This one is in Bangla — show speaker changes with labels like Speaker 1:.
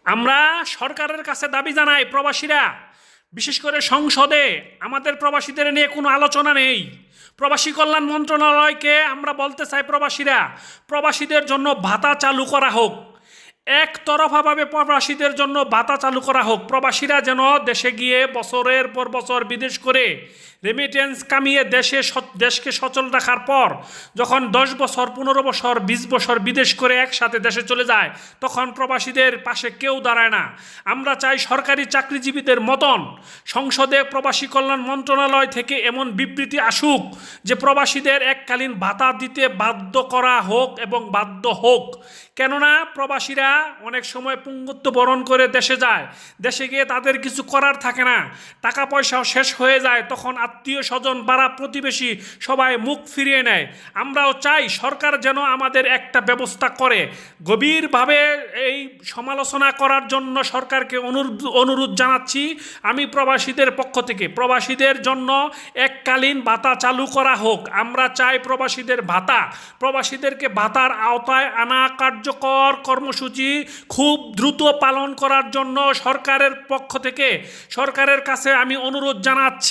Speaker 1: আমরা সরকারের কাছে দাবি জানাই, প্রবাসীরা বিশেষ করে সংসদে আমাদের প্রবাসীদের নিয়ে কোনো আলোচনা নেই। প্রবাসী কল্যাণ মন্ত্রণালয়কে আমরা বলতে চাই, প্রবাসীদের জন্য ভাতা চালু করা হোক, একতরফাভাবে প্রবাসীদের জন্য ভাতা চালু করা হোক। প্রবাসীরা যেন দেশে গিয়ে বছরের পর বছর বিদেশ করে রেমিটেন্স কামিয়ে দেশকে সচল রাখার পর যখন 10 বছর 15 বছর 20 বছর বিদেশ করে একসাথে দেশে চলে যায়, তখন প্রবাসীদের পাশে কেউ দাঁড়ায় না। আমরা চাই সরকারি চাকরিজীবীদের মতন সংসদে প্রবাসী কল্যাণ মন্ত্রণালয় থেকে এমন বিবৃতি আসুক যে প্রবাসীদের এককালীন ভাতা দিতে বাধ্য করা হোক এবং বাধ্য হোক। কেননা প্রবাসীরা অনেক সময় পুঙ্গত্ব বরণ করে দেশে যায়, দেশে গিয়ে তাদের কিছু করার থাকে না, টাকা পয়সাও শেষ হয়ে যায়, তখন আত্মীয় স্বজন পাড়া প্রতিবেশী সবাই মুখ ফিরিয়ে নেয়। আমরাও চাই সরকার যেন আমাদের একটা ব্যবস্থা করে। গভীরভাবে এই সমালোচনা করার জন্য সরকারকে অনুরোধ জানাচ্ছি আমি প্রবাসীদের পক্ষ থেকে, প্রবাসীদের জন্য এককালীন ভাতা চালু করা হোক। আমরা চাই প্রবাসীদেরকে ভাতার আওতায় আনা কার্যকর কর্মসূচি খুব দ্রুত পালন করার জন্য সরকারের পক্ষ থেকে সরকারের কাছে আমি অনুরোধ জানাচ্ছি।